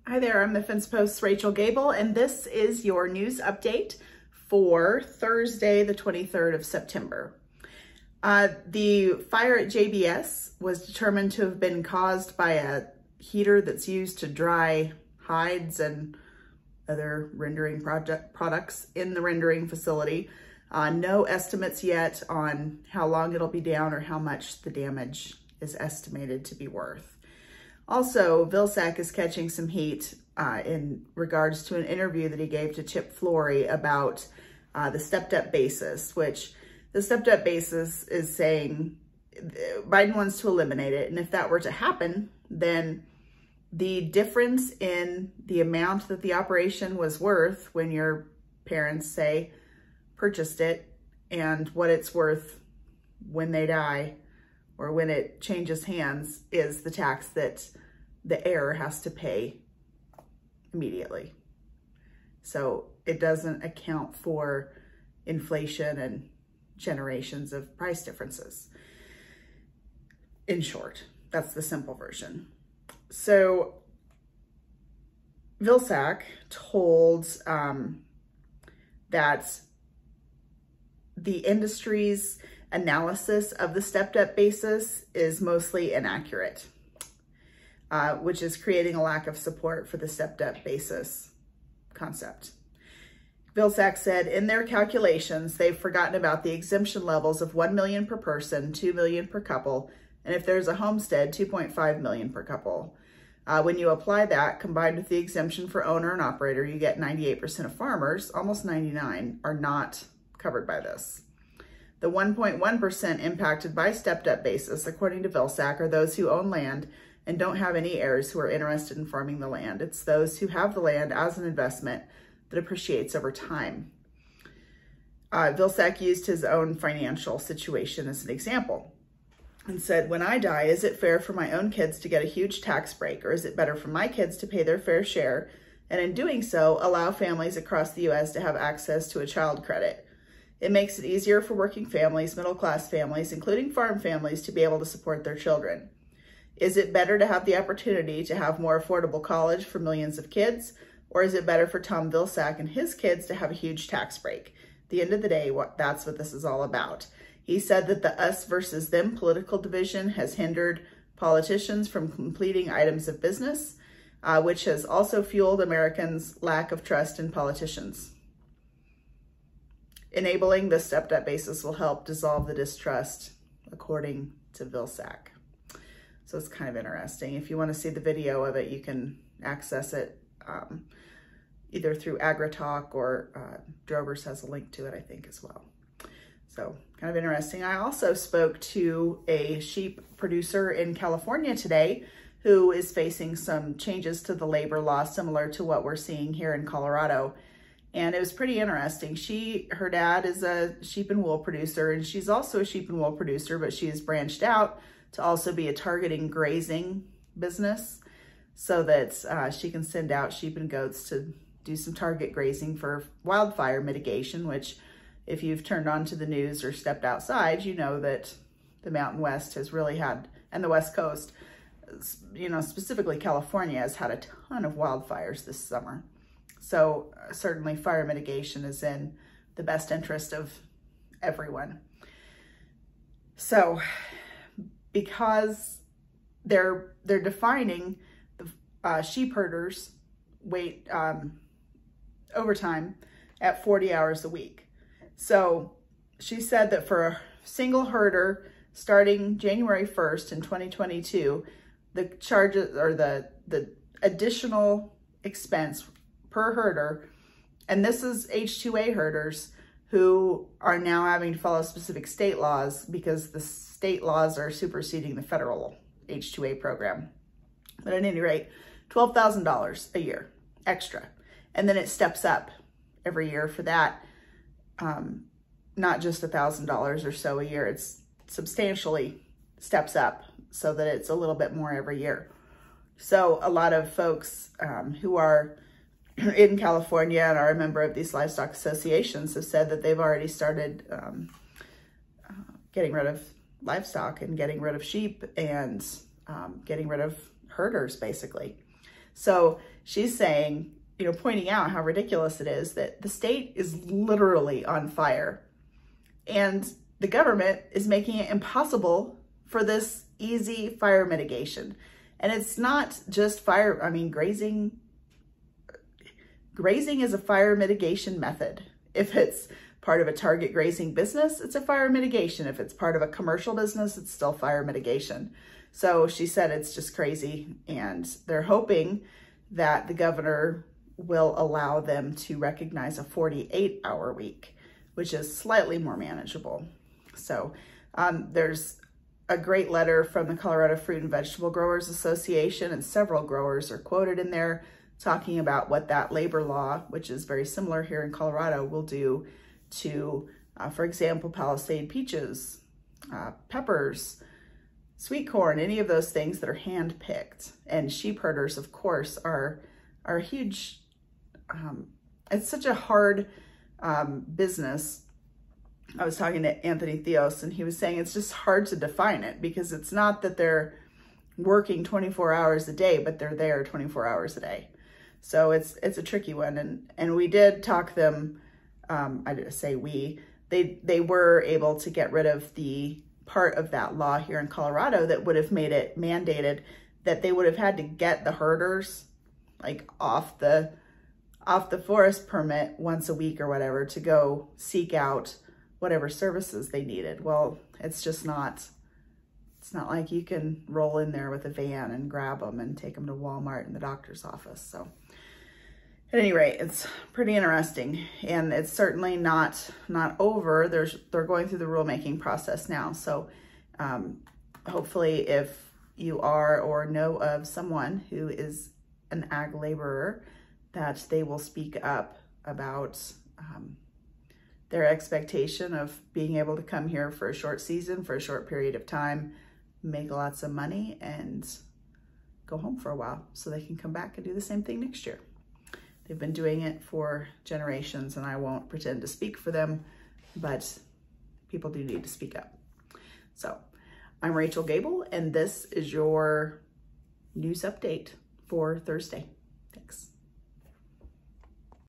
Hi there, I'm the Fence Post's Rachel Gable, and this is your news update for Thursday, the 23rd of September. The fire at JBS was determined to have been caused by a heater that's used to dry hides and other rendering products in the rendering facility. No estimates yet on how long it'll be down or how much the damage is estimated to be worth. Also, Vilsack is catching some heat in regards to an interview that he gave to Chip Flory about the stepped-up basis, which the stepped-up basis is saying Biden wants to eliminate it. And if that were to happen, then the difference in the amount that the operation was worth when your parents, say, purchased it and what it's worth when they die or when it changes hands is the tax that the heir has to pay immediately. So it doesn't account for inflation and generations of price differences. In short, that's the simple version. So Vilsack told that the industry's analysis of the stepped-up basis is mostly inaccurate, which is creating a lack of support for the stepped-up basis concept. Vilsack said in their calculations, they've forgotten about the exemption levels of 1 million per person, 2 million per couple, and if there's a homestead, 2.5 million per couple. When you apply that, combined with the exemption for owner and operator, you get 98% of farmers, almost 99, are not covered by this. The 1.1% impacted by stepped-up basis, according to Vilsack, are those who own land and don't have any heirs who are interested in farming the land. It's those who have the land as an investment that appreciates over time. Vilsack used his own financial situation as an example and said, when I die, is it fair for my own kids to get a huge tax break, or is it better for my kids to pay their fair share and in doing so, allow families across the U.S. to have access to a child credit? It makes it easier for working families, middle-class families, including farm families, to be able to support their children. Is it better to have the opportunity to have more affordable college for millions of kids, or is it better for Tom Vilsack and his kids to have a huge tax break? At the end of the day, that's what this is all about. He said that the us versus them political division has hindered politicians from completing items of business, which has also fueled Americans' lack of trust in politicians. Enabling the stepped-up basis will help dissolve the distrust, according to Vilsack. So it's kind of interesting. If you want to see the video of it, you can access it either through AgriTalk or Drovers has a link to it, I think, as well. So kind of interesting. I also spoke to a sheep producer in California today who is facing some changes to the labor law similar to what we're seeing here in Colorado. And it was pretty interesting. Her dad is a sheep and wool producer, and she's also a sheep and wool producer, but she has branched out to also be a targeting grazing business so that she can send out sheep and goats to do some target grazing for wildfire mitigation, which if you've turned on to the news or stepped outside, you know that the Mountain West has really had, and the West Coast, you know, specifically California has had a ton of wildfires this summer. So certainly fire mitigation is in the best interest of everyone. So because they're defining the sheep herders wait overtime at 40 hours a week. So she said that for a single herder starting January 1st in 2022, the charges or the additional expense per herder, and this is H2A herders who are now having to follow specific state laws because the state laws are superseding the federal H2A program. But at any rate, $12,000 a year extra. And then it steps up every year for that. Not just $1,000 or so a year, it's substantially steps up so that it's a little bit more every year. So a lot of folks who are in California and are a member of these livestock associations have said that they've already started getting rid of livestock and getting rid of sheep and getting rid of herders, basically. So she's saying, you know, pointing out how ridiculous it is that the state is literally on fire and the government is making it impossible for this easy fire mitigation. And it's not just fire. I mean, grazing is a fire mitigation method. If it's part of a target grazing business, it's a fire mitigation. If it's part of a commercial business, it's still fire mitigation. So she said it's just crazy, and they're hoping that the governor will allow them to recognize a 48-hour week, which is slightly more manageable. So there's a great letter from the Colorado Fruit and Vegetable Growers Association, and several growers are quoted in there talking about what that labor law, which is very similar here in Colorado, will do to, for example, Palisade peaches, peppers, sweet corn, any of those things that are hand-picked. And sheep herders, of course, are huge. It's such a hard business. I was talking to Anthony Theos, and he was saying it's just hard to define it, because it's not that they're working 24 hours a day, but they're there 24 hours a day. So it's a tricky one. And we did talk them, I didn't say we, they were able to get rid of the part of that law here in Colorado that would have made it mandated that they would have had to get the herders like off the forest permit once a week or whatever to go seek out whatever services they needed. Well, it's just not, it's not like you can roll in there with a van and grab them and take them to Walmart and the doctor's office. So at any rate, it's pretty interesting, and it's certainly not over. They're going through the rulemaking process now. So hopefully if you are or know of someone who is an ag laborer, that they will speak up about their expectation of being able to come here for a short season, for a short period of time, make lots of money, and go home for a while so they can come back and do the same thing next year. They've been doing it for generations, and I won't pretend to speak for them, but people do need to speak up. So I'm Rachel Gable, and this is your news update for Thursday. Thanks.